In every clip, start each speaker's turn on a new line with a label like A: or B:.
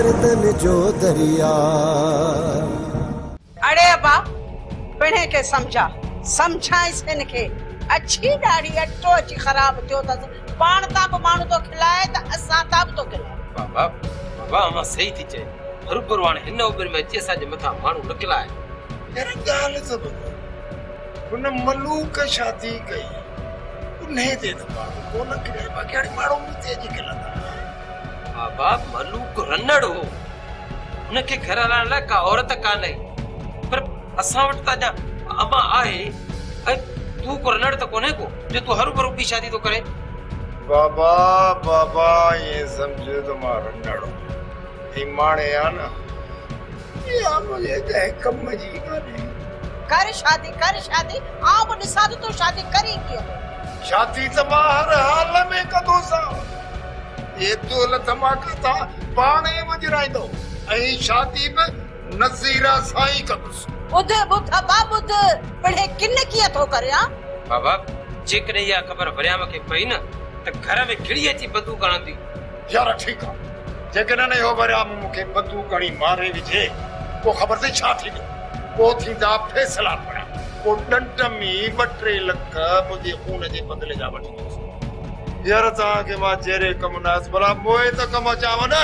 A: गर्दन जो दरिया।
B: अरे बाप पिणे के समझाइस इनके अच्छी दाढ़ी अटो अची खराब थियो त पाण ता माण्हू तो खिलाए त असां ता तो खिलाए।
C: बाबा बाबा मां सही थी चए हर हाणे हिन उमिरि में अची असांजे मथां माण्हू न खिलाए।
D: यार ॻाल्हि त ॿुधो, हुन मलूक शादी कई उन्हे ते त माण्हू कोन खिलाए, बाक़ी हाणे माण्हू मूंखे अची खिलंदा।
C: बाबा मलूक रनड़ हो, हुनखे घर हलाइण लाइ का औरत कान्हे, पर असां वटि त अञा अमा आहे। ऐं तूं को रनड़ त कोन्हे को जो तूं हरू भरू ॿी शादी थो करे।
D: बाबा बाबा ये समझे तो मां रनड़ ही माणे आ न या मुझे कहे कम जी गाली
B: कर शादी आओ वो निसा तो शादी करी क्यों?
D: शादी त मां हर हाल में कदो सा ये दौलत मां कथा पाणे वजराइंदो ऐं शादी में नज़ीरा साईं कंदुसि।
B: बुध बाबुध पढ़े किन किया तो करया।
C: बाबा जेकॾहिं इहा ख़बर वरियाम खे पई न त घर में खिड़ी अची बंदूक हणंदी।
D: यार ठीक है, जेकॾहिं न हो वरियाम मूंखे बंदूक हणी मारे विझे पोइ ख़बर अथई छा थींदो? पोइ थींदा फैसला पड़ा, पोइ ॾंड में 2-3 लख मुंहिंजे खून जे बदिले जा वठी ॾींदुसि। यार तव्हांखे मां जहिड़े कमु नास भला मोए त कमु अचांव न।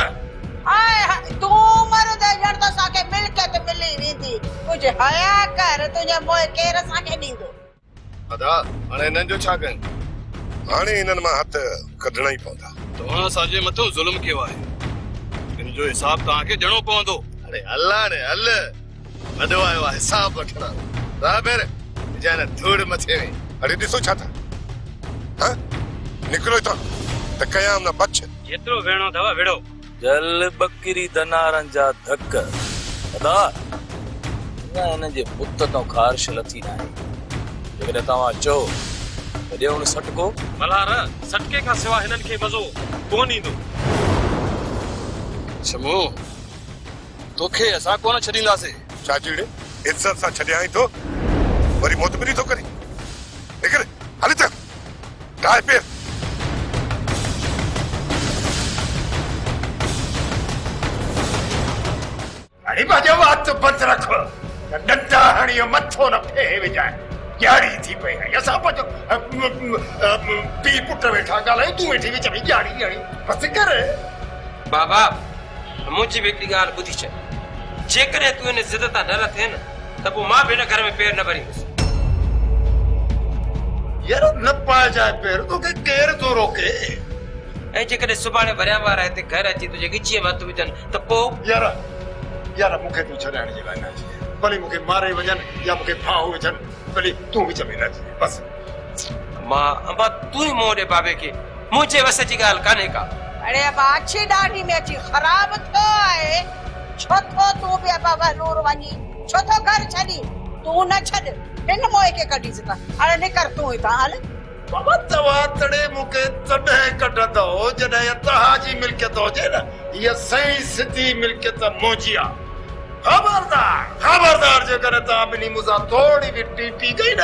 B: आए तू मर्द जण तो साके मिलकियत मिली वेंदी, कुछ हया कर तुझे मोए केर साके ॾींदो।
E: अदा हाणे हिननि जो छा कनि? हाणे हिननि मां हथ कढणा ई पवंदा।
F: तव्हां असांजे मथां ज़ुल्म कयो आहे, हिन जो हिसाब तव्हांखे ॾियणो पवंदो।
E: अरे हल वॾो आयो आहे हिसाब वठणा। राबेर जाने धूड़ मथे में। अरे ॾिसो छा था, हां निकिरो हितां त कयाम न बच।
C: जेतिरो वेणो अथव विड़ो।
G: जल बकरी दनारन जा धक अदा हिन जे पुत तो ख़ारिश लथी न आहे। जेकॾहिं तव्हां चओ त ॾियो सटको
F: मल्हार सटके खां सिवा हिननि खे मज़ो कोन ईंदो।
E: शमू तोखे असां कोन छॾींदासीं। छा चीड़े इज्जत सां छॾियाई थो वरी मोतबरी थो करे। निकिर हल त गाय पेर।
D: अरे बाजो बात बंद रखो, डंडा हणियो मथो न फे विजाए। यारी थी पई है असां पंहिंजो पी पुट वेठा ॻाल्हायूं, तूं वेठी विच में यारी बसि कर।
C: बाबा मुंहिंजी बि हिकिड़ी ॻाल्हि ॿुधी छॾ, जेकॾहिं तूं हिन ज़िद तां न लथे न त पोइ मां बि हिन घर में पेर न भरींदुसि।
D: यार न पाइजाए पेर, तोखे केर थो रोके?
C: ऐं जेकॾहिं सुभाणे वरिया वारा हिते घर अची तुंहिंजे गिचीअ में हथ विझनि त पोइ?
D: यार मूंखे तूं छॾाइण जी ॻाल्हि न अचे, भली मूंखे मारे वञनि या मूंखे फाहो विझनि, भली तूं विच में न अचे बसि।
C: मां अम्बा तूं ई मोड़े बाबे खे, मुंहिंजे वस जी ॻाल्हि कान्हे का।
B: अरे अब अच्छी दाढ़ी में अची खराब थो आहे, छो थो तू बि बाबा नूर वञी, छो थो घर छॾी? तू न छॾ, हिन मोए खे कढीस था। हाणे निकर तूं हितां हल।
D: बाबा तव्हां तॾहिं मूंखे तॾहिं कढंदो जॾहिं तव्हांजी मिल्कियत हुजे न। हीअ सही सिधी मिल्कियत मुंहिंजी आहे। खबरदार जेकॾहिं तव्हां ॿिन्ही मूंसां थोरी बि टीटी गई न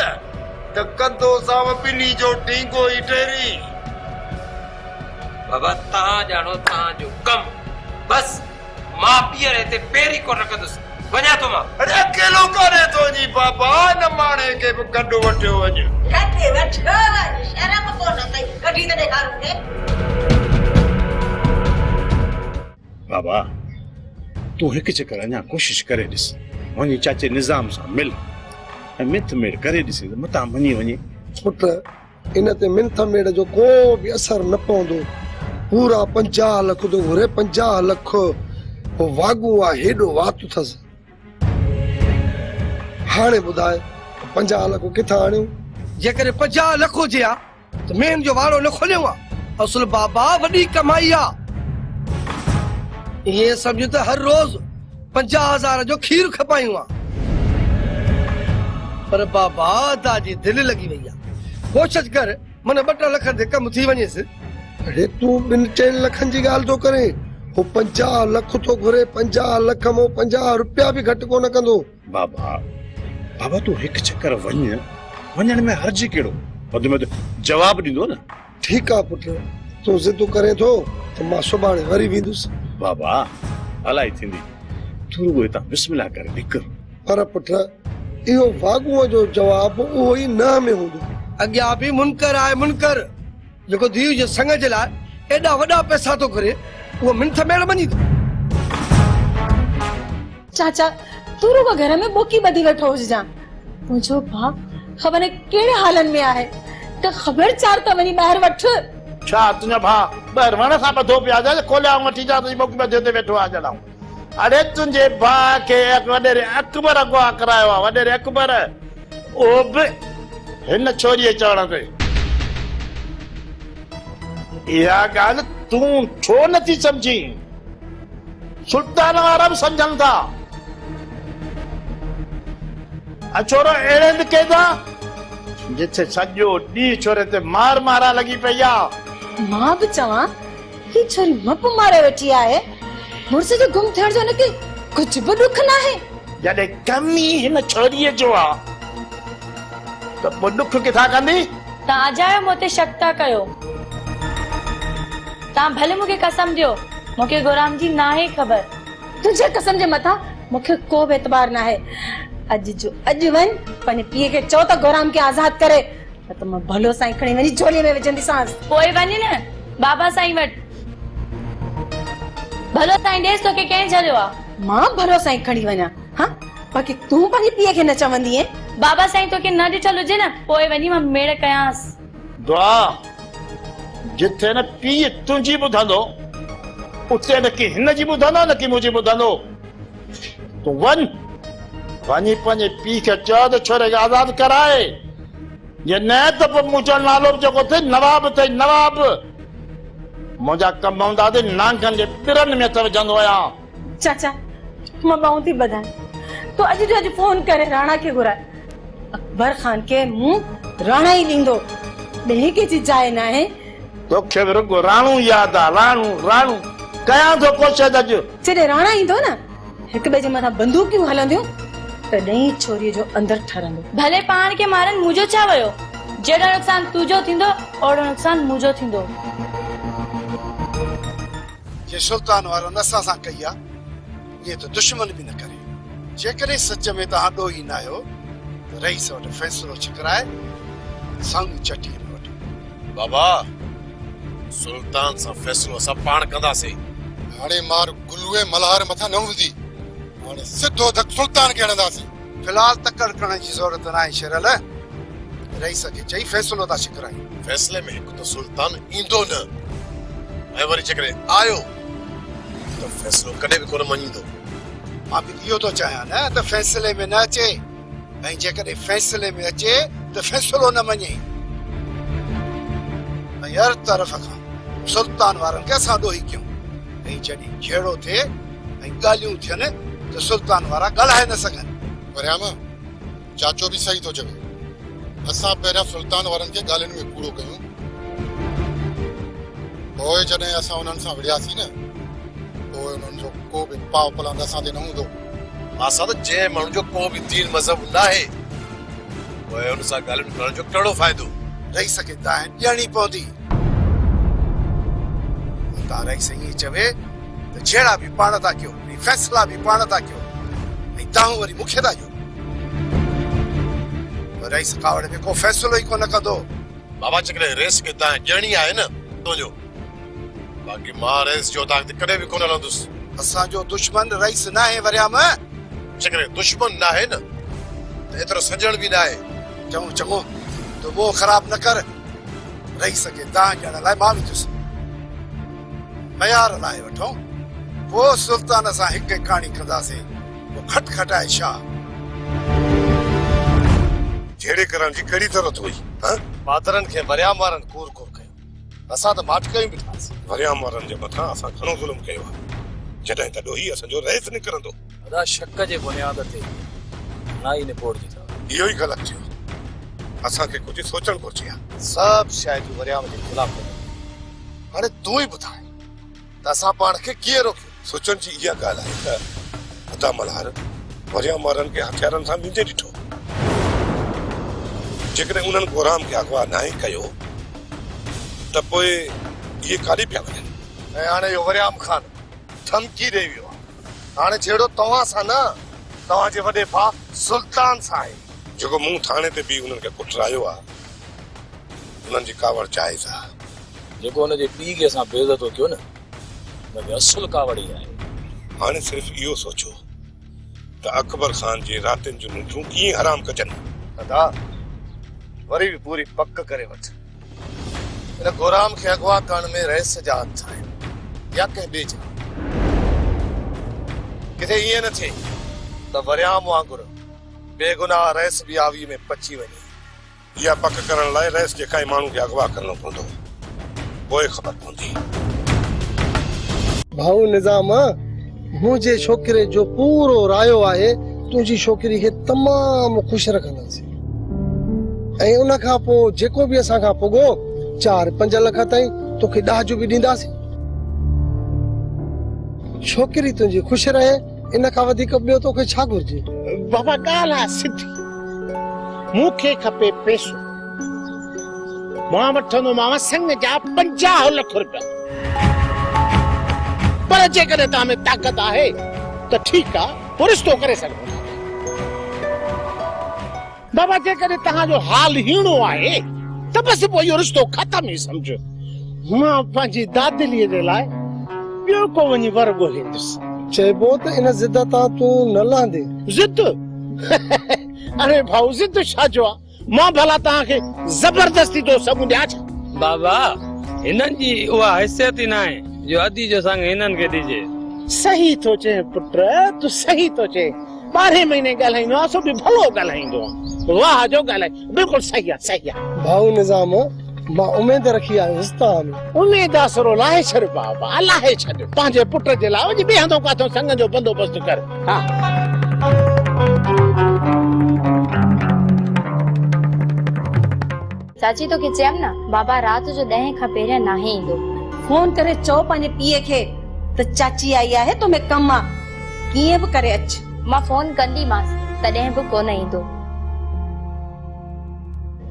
D: त कंदोसांव ॿिन्ही जो टींगो ई टेरी।
C: बाबा तव्हां ॼाणो तव्हांजो कमु, बसि मां पीअर हिते पेरी कोन रखंदुसि। वञा थो मां।
D: अरे अकेलो कान्हे तो जी बाबा, न माणे खे बि गॾु वठियो वञ।
B: गॾु वठो वञ, शर्म कोन अथई, कढी त ॾेखारूं खे।
H: बाबा तूं हिकु चकर अञा कोशिश करे ॾिस, वञी चाचे निज़ाम सां मिल ऐं मिथ मेड़ करे ॾिसी त मतां मञी वञे।
A: पुट इन ते मिंथ मेड़ जो को बि असर न पवंदो। पूरा 50 लख तो घुरे, 50 लख वागू आहे, हेॾो वात अथसि। हाणे ॿुधाए 50 लख किथां आणियूं?
I: जेकॾहिं 50 लख हुजे आ त मेन जो वारो न खोलियो आहे। असुल बाबा वॾी कमाई आहे। ये समझो त हर रोज 50,000 जो खीर खपायूं आहे, पर बाबा दादी दिल लगी वई आहे। कोशिश कर मन 2 लख ते कम थी वञेसि।
A: अरे तूं 2-3 लखनि जी ॻाल्हि तो करे, वो 50 लख तो घुरे। 50 लख में 50 रुपया भी घट कोन कंदो।
H: बाबा तू हिकु चक्कर वञण में हर्ज कहिड़ो? वध में जवाब ॾींदो न।
A: ठीक आहे पुट, तूं ज़िद करे थो त मां सुभाणे वरी वेंदुसि।
H: बाबा अलाई थींदी तू रुगो हितां बिस्मिल्लाह करे निकर।
A: पर पुट इहो वागूअ जो जवाबु उहो ई न में हूंदो।
I: अॻियां बि मुनकर आहे मुनकर जेको धीउ जे संग जे लाइ एॾा वॾा पैसा थो करे उहो मिंथ मेड़ वञी थो।
J: चाचा तू रुगो घर में बोकी ॿधी वेठो हुजां। मुंहिंजो भाउ ख़बर न कहिड़े हालनि में आहे त ख़बरचार त वञी ॿाहिरि वठ।
D: छा तुंहिंजा भाउ ॿाहिरि वण सां ॿधो पिया जा खोलिया वठी जा तुंहिंजी बुक में दे वेठो आहे ॼणा। अरे तुंहिंजे भाउ खे वॾेरे अकबर अॻुवाह करायो आहे, वॾेरे अकबर ओ बि हिन छोरीअ चवण ते। इहा ॻाल्हि तूं छो नथी सम्झी? सुल्तान वारा बि सम्झनि था। छोरो अहिड़े लिखे था जिथे सॼो ॾींहुं छोरे ते मार मारा लॻी पई आहे।
J: मां बि चवां ही छोरी मप मारे वेठी आहे। मुड़ुस जो गुम थियण जो हुनखे कुझु बि दुख न आहे।
D: जॾहिं कमी हिन छोरीअ जो आहे त पोइ दुख किथां कंदी?
K: तव्हां अजायो मूं ते शक था कयो। तव्हां भले मूंखे कसम ॾियो मूंखे गुलाम जी नाहे ख़बर।
J: तुंहिंजे कसम जे मथां मूंखे को बि एतबार न आहे। अॼु जो अॼु वञ पंहिंजे पीउ खे चओ त गुलाम खे आज़ाद करे न त मां भलो साईं खणी वञी झोलीअ में विझंदीसांस।
K: पोइ वञ न बाबा साईं वटि। भलो साईं ॾेस तोखे कंहिं छॾियो आहे?
J: मां भलो साईं खणी वञा? हाँ बाक़ी तूं पंहिंजे पीउ खे न चवंदी आहे?
K: बाबा साईं तोखे न ॾिठल हुजे न पोइ वञी मां मेड़ कयांसि।
D: दुआ जिथे न पीउ तुंहिंजी ॿुधंदो उते न की हिन जी ॿुधंदो न की मुंहिंजी ॿुधंदो। तूं वञ वञी पंहिंजे पीउ खे चओ त छोरे खे आज़ाद कराए। जे न त पोइ मुंहिंजो नालो बि जेको अथई नवाब अथई नवाब। मुंहिंजा कम हूंदा त नांगनि जे पिरनि में त विझंदो आहियां।
J: चाचा मां ॿाहूं थी ॿधाए तूं अॼु जो अॼु फोन करे राणा खे घुराए। अकबर खान खे मूं राणा ई ॾींदो ॿिए कंहिंजी जाइ न आहे।
D: तोखे बि रुगो राणू यादि आहे राणू राणू कयां थो कोशिश अॼु।
J: जॾहिं राणा ईंदो न हिक ॿिए जे मथां बंदूकियूं हलंदियूं तॾहिं छोरीअ जो अंदर ठरंदो।
K: भले पाण खे मारन मुंहिंजो छा वियो? जहिड़ो नुक़सान तुंहिंजो थींदो ओड़ो नुक़सान मुंहिंजो थींदो।
L: जे सुल्तान वारो नसां सां कई आहे ईअं त दुश्मन बि न करे। जेकॾहिं सच में तव्हां ॾोही न आहियो त रईस वटि फ़ैसिलो छिकराए साम्हूं चटी वटि।
E: बाबा सुल्तान सां फ़ैसिलो असां पाण कंदासीं।
L: हाणे मार गुलूए मल्हार मथां न हूंदी। हाणे सिधो धक सुल्तान खे हणंदासीं। फिलहाल तकड़ करण जी ज़रूरत न आहे शेरल। रईस खे चई फ़ैसिलो था छिकरायूं।
E: फ़ैसिले में हिकु त सुल्तान ईंदो न ऐं वरी जेकॾहिं आयो त फ़ैसिलो कॾहिं बि कोन मञींदो।
L: मां बि इहो थो चाहियां न त फ़ैसिले में न अचे ऐं जेकॾहिं फ़ैसिले में अचे त फ़ैसिलो न मञे। ऐं हर तरफ़ खां सुल्तान वारनि खे असां ॾोही कयूं ऐं जॾहिं झेड़ो थिए ऐं ॻाल्हियूं थियनि त सुल्तान वारा ॻाल्हाए न सघनि। वरियाम चाचो बि सही थो चवे। असां पहिरियां सुल्तान वारनि खे ॻाल्हियुनि में कूड़ो कयूं पोइ जॾहिं असां उन्हनि सां विड़ियासीं न पोइ उन्हनि जो को बि पाव पलंद असां ते न हूंदो।
E: असां त जंहिं माण्हू जो को बि दीन मज़हब न आहे पोइ हुन सां ॻाल्हियुनि करण जो कहिड़ो फ़ाइदो?
L: रईस खे दाहिन ॾियणी पवंदी। तव्हां रईस ईअं चवे त जहिड़ा बि पाण था कयो फ़ैसिला बि पाण था कयो ऐं तव्हां वरी मूंखे था ॾियो। रईस कावड़ में को फ़ैसिलो ई कोन कंदो।
E: बाबा जेकॾहिं रेस खे तव्हां ॼणी आहे न तुंहिंजो बाक़ी मां रेस जो तव्हां ते कॾहिं बि कोन हलंदुसि।
L: असांजो दुश्मन रईस न आहे वरियाम।
E: जेकॾहिं दुश्मन न आहे न त एतिरो सजण बि न आहे।
L: चङो चङो तूं मोह ख़राब न कर। रईस खे दान ॾियण लाइ मां विधुसि। मयार लाइ वठो पोइ सुल्तान सां हिकु कहाणी कंदासीं। पोइ खटखटाए छा
E: जहिड़े करण जी कहिड़ी ज़रूरत हुई? मादरनि खे वरियाम वारनि कूर कूर कयो। असां त माटकयूं बि ठाहीसीं। वरियाम वारनि जे मथां असां घणो ज़ुल्म कयो आहे। जॾहिं त ॾोही असांजो रहित निकिरंदो।
G: अदा शक जे बुनियाद ते नाई निपोड़ दी था।
E: इहो ई ग़लति थियो। असांखे कुझु सोचणु घुरिजे आहे।
L: सभु शयूं वरियाम जे ख़िलाफ़।
E: हाणे तूं ई ॿुधाए त असां पाण खे कीअं रोकियो? सोचण जी इहा ॻाल्हि आहे त अदा मल्हार वरियाम वारनि खे हथियारनि सां मींजे ॾिठो। जेकॾहिं उन्हनि गोराम खे अगवा न कयो त पोइ इहे काॾे पिया वञनि?
L: ऐं हाणे इहो वरियाम ख़ान धमकी ॾेई वियो आहे
E: हाणे छेड़ो तव्हां सां न, तव्हांजे वॾे भाउ सुल्तान सां आहे जेको मूं थाणे ते बि उन्हनि खे कुटरायो आहे। उन्हनि जी कावड़ जाइज़ आहे।
G: जेको हुनजे पीउ खे असां बेइज़तो कयो न, हुनखे असुल कावड़ ई आहे।
E: हाणे सिर्फ़ इहो सोचो त अकबर ख़ान जी रातिनि जूं निंडूं कीअं हराम कजनि।
L: दादा वरी बि पूरी पक करे वठ।
E: हिन गोराम खे अगवा करण में रहिस जा हथ आहिनि या कंहिं ॿिए जा। किथे ईअं न थिए त वरियाम वांगुरु बेगुनाह रहिस बि आवी में पची वञे। इहा पक करण लाइ रहिस जे काई माण्हू खे अगवा करणो पवंदो, पोइ ख़बर पवंदी।
A: भाऊ निज़ाम, मुंहिंजे छोकिरे जो पूरो रायो आहे तुंहिंजी छोकिरी खे तमामु ख़ुशि रखंदासीं, ऐं उन खां पोइ जेको बि असां खां पुॻो 4-5 लख ताईं तोखे ॾाजो बि ॾींदासीं। छोकिरी तुंहिंजी ख़ुशि रहे, इन खां वधीक ॿियो तोखे छा घुर्जे।
H: बाबा ॻाल्हि आहे सिधी, मूंखे खपे पैसो। मां वठंदोमांव संग जा 50 लख रुपया, पर जेकॾहिं तव्हां में ताक़त आहे त ठीकु आहे, पोइ रिश्तो करे सघो था। बाबा जेकॾहिं तव्हांजो हाल हीणो आहे त बसि पोइ इहो रिश्तो ख़तम ई सम्झो। मां पंहिंजी दादिलीअ जे लाइ ॿियो को वञी वर ॻोल्हींदुसि।
A: चइबो त इन ज़िद तां तूं न लहंदे।
H: ज़िद? अरे भाऊ ज़िद छा जो आहे? मां भला तव्हांखे ज़बरदस्ती तो सभु ॾियां छा?
C: बाबा हिननि जी उहा हैसियत ई न आहे जो अदी जो संग हिननि खे ॾिजे।
H: सही थो चए पुट, तूं सही थो चए। 12 महीने ॻाल्हाईंदो आहे, सो बि भलो ॻाल्हाईंदो आहे। वाह जो ॻाल्हाए, बिल्कुलु सही आहे, सही आहे।
A: भाऊ निज़ाम, मां उमेद रखी आहे उस्ताद।
H: उमेद आसरो लाहे छॾ बाबा, लाहे छॾ। पंहिंजे पुट जे लाइ वञी ॿिए काथों संग जो बंदोबस्त कर। हा
K: चाची तो के चयम ना, बाबा रात जो 10 खां पहिरियां नाहे ईंदो।
J: फोन करे चओ पंहिंजे पीउ खे त चाची आई आहे, तो में कम आहे, कीअं बि करे अच।
K: मां फोन कंदीमांस, तॾहिं बि कोन ईंदो।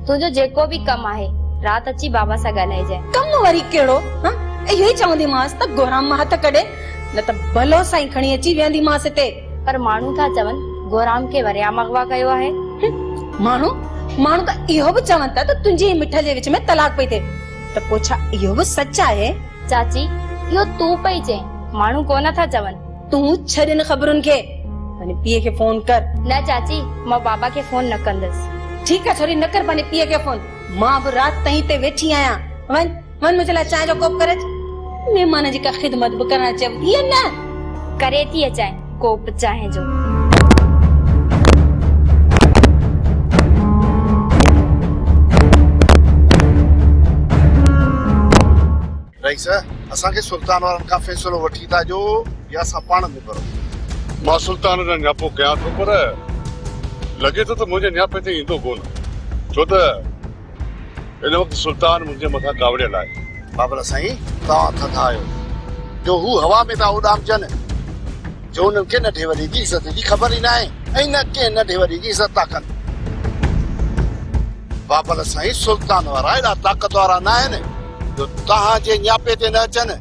K: तुंहिंजो जेको बि कम आहे रात अची बाबा सां ॻाल्हाइजांइ।
J: कम वरी कहिड़ो? हां इहो ई चवंदीमांस त गोराम मां हथ कढे, न त भलो साईं खणी अची वेंदीमांस हिते।
K: पर माण्हू था चवनि गोराम खे वरियाम अगवा कयो आहे।
J: माण्हू त इहो बि चवनि था त तुंहिंजी मिठ जे विच में तलाक पई थिए, त पोइ छा इहो बि सच आहे?
K: चाची इहो तूं पई चए, माण्हू कोन था चवनि।
J: तूं छॾ इन ख़बरुनि खे, पंहिंजे पीउ खे फोन कर।
K: न चाची, मां बाबा खे फोन न कंदसि।
J: ठीकु आहे छोरी, न कर पंहिंजे पीउ खे फोन। मां बि राति ताईं ते वेठी आहियां। वञ मुंहिंजे लाइ चांहि जो कोप करे। महिमान जी का ख़िदमत बि करणु चवंदी आहे न।
K: करे थी अचांइ कोप चांहि जो।
L: रईस, असांखे सुल्तान वारनि खां फ़ैसिलो वठी था ॾियो या असां पाण में करूं?
F: मां सुल्तान जो न्यापो कयां थो, पर लॻे थो त मुंहिंजे न्यापे ते ईंदो कोन, छो त इन वक़्तु सुल्तान मुंहिंजे मथां कावड़ियल आहे।
L: बाबला साईं, तव्हां थधा आहियो जो हू हवा में था उॾामजनि, जो हुननि खे नंढे वॾे जी इज़त जी ख़बर ई न आहे, ऐं न कंहिं नंढे वॾे जी इज़त था कनि। बाबला साईं, सुल्तान वारा एॾा ताक़त वारा न आहिनि जो तव्हांजे न्यापे ते न अचनि,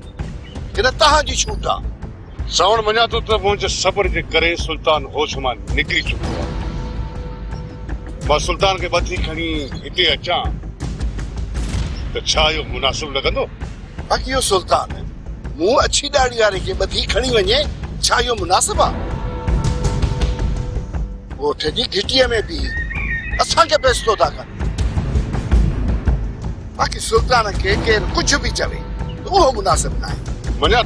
L: कि न तव्हांजी छूट आहे।
F: सावण मञा थो त मुंहिंजे सब्र जे करे सुल्तान होश मां निकिरी चुको आहे। मां सुल्तान खे बथी खणी हिते अचां त छा इहो मुनासिब लॻंदो?
L: बाक़ी इहो सुल्तान मूं अछी ॾाढ़ी वारे खे बथी खणी वञे, छा इहो मुनासिब आहे? ॻोठ जी घिटीअ में बि असांखे बेइज़तो था कनि। बाक़ी सुल्तान खे केरु कुझु बि चवे त उहो मुनासिब न आहे।
F: मञा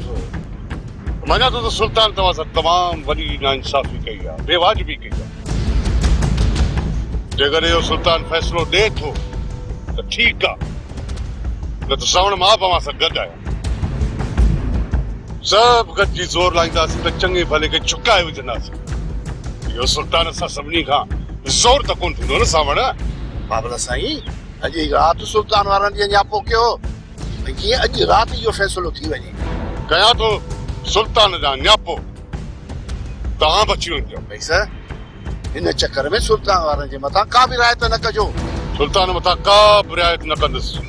F: थो त सुल्तान तव्हां सां तमामु वॾी नाइंसाफ़ी कई आहे, बेवाजिबी कई आहे। जेकॾहिं इहो सुल्तान फ़ैसिलो ॾे थो त ठीकु आहे, न त सावण मां तव्हां सां गॾु आहियां। सभु गॾिजी ज़ोर लाईंदासीं त चङे भले खे झुकाए विझंदासीं। इहो सुल्तान सां सभिनी खां ज़ोर त कोन थींदो न सावण?
L: बाबला साईं, अॼु ई राति सुल्तान वारनि खे न्यापो कयो, भई कीअं अॼु राति इहो फ़ैसिलो थी वञे।
F: कयां थो सुल्तान जा न्यापो, तव्हां बची वञिजो।
L: भई सर, हिन चक्कर में सुल्तान वारनि जे मथां का बि रायत न कजो।
F: सुल्तान मथां का बि रिआयत न कंदुसि।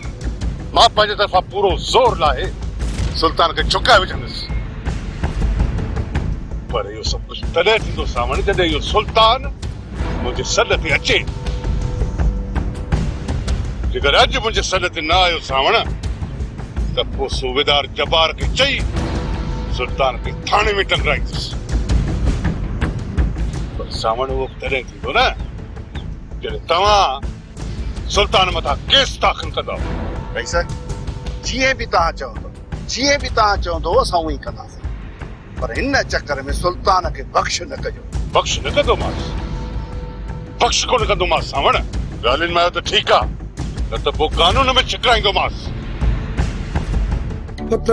F: मां पंहिंजे तरफ़ां पूरो ज़ोर लाहे सुल्तान खे झुकाए विझंदुसि। पर इहो सभु कुझु तॾहिं थींदो सावण जॾहिं इहो सुल्तान मुंहिंजे सॾ ते अचे। जेकर अॼु मुंहिंजे सॾ ते न आयो सावण त पोइ सूबेदार जबार खे चई सुल्तान खे थाणे में टंगाईंदुसि। पर सावण उहो तॾहिं थींदो न जॾहिं तव्हां सुल्तान मथां केस दाख़िल कंदव।
L: भाई साहब जीअं बि तव्हां चवंदो असां उहो ई कंदासीं, पर हिन चक्कर में सुल्तान खे बख़्श न कजो।
F: बख़्श न कंदोमांसि, बख़्श कोन कंदोमांसि सावण। ॻाल्हियुनि में आयो त ठीकु आहे, न त पोइ कानून में छिकराईंदोमांसि।
A: पुट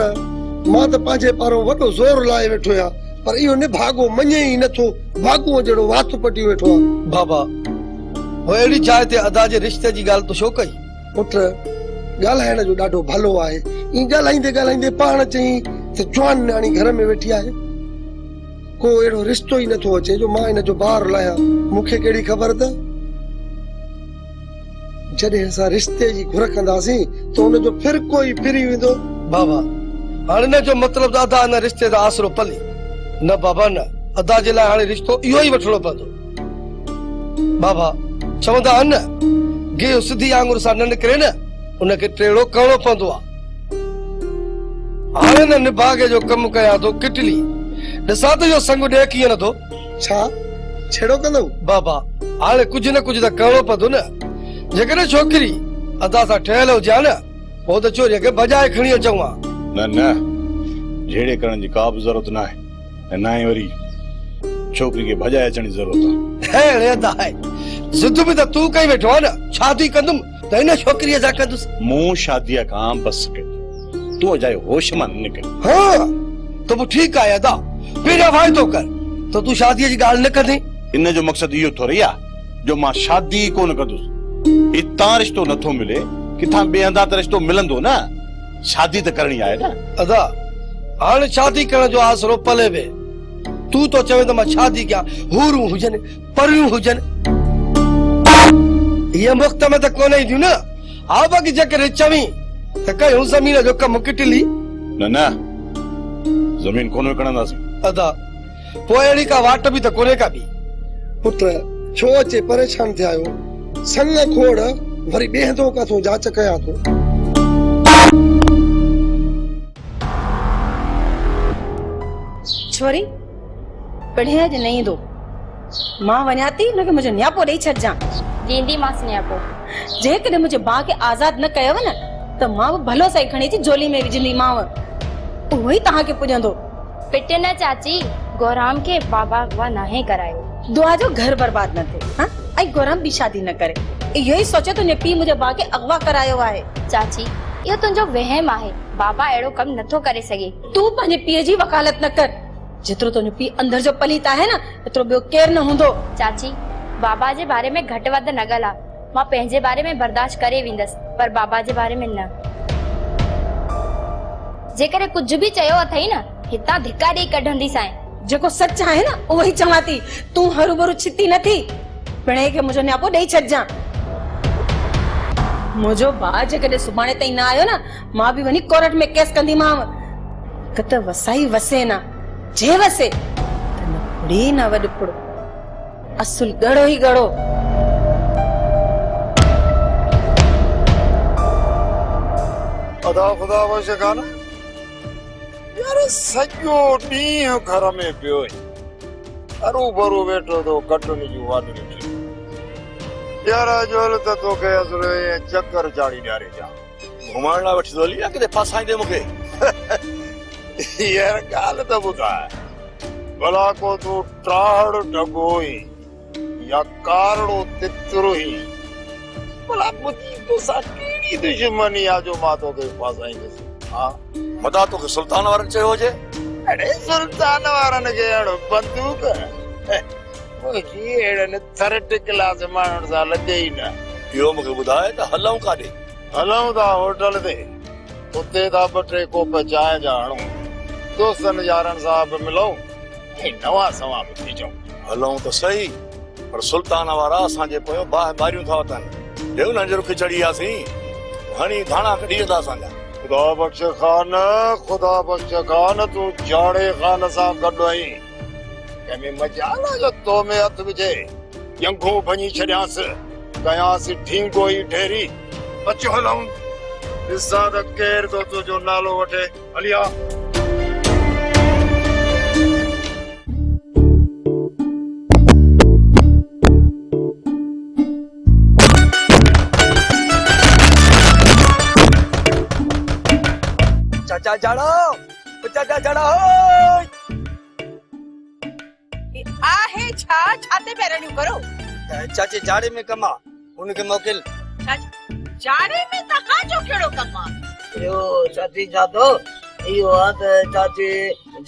A: मां त पंहिंजे पारो वॾो ज़ोर लाए वेठो आहियां, पर इहो निभागो मञे ई नथो, भागो जहिड़ो वात पटी वेठो आहे।
I: बाबा हो अहिड़ी जाइ ते अदा जे रिश्ते जी ॻाल्हि तो छो कई?
A: पुट ॻाल्हाइण जो ॾाढो भलो आहे, ई ॻाल्हाईंदे पाण चई त जवान न्याणी घर में वेठी आहे। को अहिड़ो रिश्तो ई नथो अचे जो मां इन जो ॿार लाहियां। मूंखे कहिड़ी ख़बर त जॾहिं असां रिश्ते जी घुर कंदासीं त हुनजो फिर कोई फिरी वेंदो।
I: बाबा हाणे न जो मतिलबु अदा न रिश्ते जा आसरो पले न बाबा न, अदा जे लाइ हाणे रिश्तो इहो ई वठणो पवंदो। बाबा चवंदा आहिनि न गे सिधी आंगुर सां न निकिरे न, उनखे टेड़ो करणो पवंदो आहे। हाणे न निभागे जो कमु कयां थो किटली, ॾिसां त इहो संग ॾे कीअं नथो।
A: छा छेड़ो कंदो?
I: बाबा हाणे कुझु न कुझु त करणो पवंदो न। जेकॾहिं छोकिरी अदा सां ठहियल हुजे न पोइ त चोरीअ खे बजाए खणी अचूं हा।
H: न न झेड़े करण जी का बि ज़रूरत न आहे, ऐं न ई वरी छोकिरी खे भॼाए अचण जी ज़रूरत आहे।
I: अहिड़े अदा आहे ज़िद बि त तूं कई वेठो आहे न, शादी कंदुमि त हिन छोकिरीअ सां कंदुसि।
H: मूं शादीअ खां बसि कई, तूं अजाए होश मां न निकिर।
I: हाँ त पोइ ठीकु आहे अदा, पहिरियां वाइदो कर त तूं शादीअ जी ॻाल्हि न कंदे।
H: इन जो मक़सदु इहो थोरी आहे जो मां शादी कोन कंदुसि। हितां रिश्तो नथो मिले, किथां ॿिए हंधा त रिश्तो मिलंदो न। शादी त करणी आहे न।
I: अदा हाणे शादी करण जो आसरो पले वे, तूं तो चवे त मां शादी कयां, हूरूं हुजनि परियूं हुजनि, ये मुक्त में त कोन ईंदियूं न। हा बाक़ी जेकॾहिं चवीं त कयूं ज़मीन जो कमु किटली।
H: न न ज़मीन कोन विकिणंदासीं।
I: अदा पोइ अहिड़ी का वाट बि त कोन्हे का बि।
A: पुट छो अचे परेशान थिया आहियो? संग खोड़ वरी ॿिए हंधो काथो जांच कयां थो।
J: छोरी पढ़िया जे नहीं दो मां वञा थी, हुनखे मुंहिंजो न्यापो ॾेई छॾिजां।
K: ॾींदी मांसि न्यापो।
J: जेकॾहिं मुंहिंजे भाउ खे आज़ाद न कयव न त मां बि भलो सही खणी अची झोली में विझंदीमांव, उहो ई तव्हांखे पुॼंदो।
K: पिट न चाची, गौराम के बाबा अगवा नाहे करायो।
J: दुआ जो घर बर्बाद न थिए। हाँ ऐं गौराम बि शादी न करे। इहो ई सोचे तुंहिंजे पीउ मुंहिंजे भाउ खे अगवा करायो आहे।
K: चाची इहो तुंहिंजो वहम आहे, बाबा अहिड़ो कमु नथो करे सघे।
J: तूं पंहिंजे पीउ जी वकालत न कर। जेतिरो तुंहिंजो पीउ अंदर जो पलीत आहे न, एतिरो ॿियो केर न हूंदो।
K: चाची बाबा जे बारे में घटि वधि न ॻाल्हा, मां पंहिंजे बारे में बर्दाश्त करे वेंदसि, पर बाबा जे बारे में न। जेकॾहिं कुझु बि चयो अथई न, हितां धिका ॾेई कढंदीसांइ।
J: जेको सच आहे न उहो ई चवां थी। तूं हरू भरू छिती न थी, पिणे खे मुंहिंजो न्यापो ॾेई छॾिजां। मुंहिंजो भाउ जेकॾहिं सुभाणे ताईं न आयो न, मां बि वञी कोर्ट में केस कंदीमांव। त वसाई वसे न, जे वसे त न पुड़ी न वॾपुड़ो, असुल गड़ो ई गड़ो।
D: अदा खुदा वशे खान यार सॼो ॾींहुं घर में पियो हरू भरू वेठो तो कटनी जूं वाॾियूं थी यार जोल त तोखे असुर चक्कर चाढ़ी ॾियारे जा
G: घुमाइण लाइ वठी थो हली या किथे फसाईंदे मूंखे?
D: यार ॻाल्हि त ॿुधाए, भला को तूं टाड़ ढगो ई या कारणो तितरो ई, भला मुंहिंजी तोसां कहिड़ी दुश्मनी आहे जो मां तोखे फसाईंदुसि? हा
G: मदा तोखे सुल्तान वारनि चयो हुजे?
D: अड़े सुल्तान वारनि खे अहिड़ो बंदूक मुंहिंजी अहिड़नि थरट क्लास माण्हुनि सां लॻे ई न।
G: इहो मूंखे ॿुधाए त हलऊं काॾे?
D: हलऊं था होटल ते, उते था ॿ टे कोप चांहि जा हणूं, दोस्तनि यारनि सां बि मिलूं, नवां सवां बि थी अचूं।
G: हलऊं त सही, पर सुल्तान वारा असांजे पोयों बारियूं था वठनि। ॾेऊ न रुख चढ़ी वियासीं, हणी धाणा कढी वेंदा असांजा।
D: खुदा बख्श खान, खुदा बख्श खान, तूं जाड़े खान सां गॾु आहीं, कंहिंमें मजाल आहे जो तो में हथ विझे यंगो भञी छॾियांसि कयांसि ठींगो ई ढेरी अचो हलूं ॾिसां त केरु थो तुंहिंजो नालो वठे हलिया
I: चाचा जाड़ो चाचा जाड़ो
B: आहे छा छाते पैरणियूं करो
I: चाचे जाड़े में कमा उनके मोकिल
B: जाड़े में तव्हां जो कहिड़ो कमु आहे
M: यो चाची जातो इहो आहे त चाचे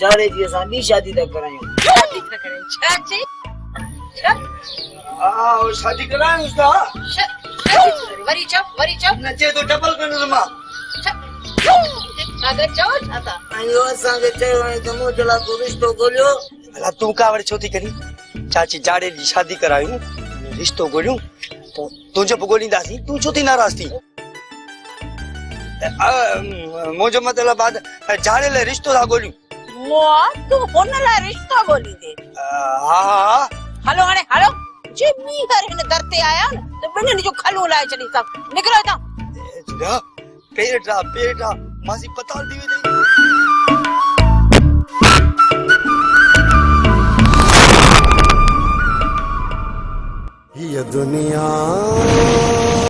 M: जाड़े जी असां ॿी शादी था करायूं
B: शादी था करायूं चाची
I: आओ शादी करायूं था
B: वरी चओ
I: नचे तो डबल कंदुसि मां
B: अगरि चओ छा था
M: इहो असांखे चयो आहे त मूं जे लाइ को रिश्तो ॻोल्हियो
I: भला तूं कावड़ छो थी करी चाची जाड़े जी शादी करायूं रिश्तो ॻोल्हियूं तो तुंहिंजो बि ॻोल्हींदासीं तूं छो थी नाराज़ थी मुंहिंजो मतिलबु आहे जाड़े लाइ रिश्तो था ॻोल्हियूं
B: तूं हुन लाइ रिश्तो ॻोल्हींदे
I: हा
B: हलो हाणे हलो जे ॿीहर हिन दर ते आया न त ॿिन्हिनि जो खलूं लाहे छॾी सभु निकिरो हितां
I: पेटा मासी पताल थी वई
A: ये दुनिया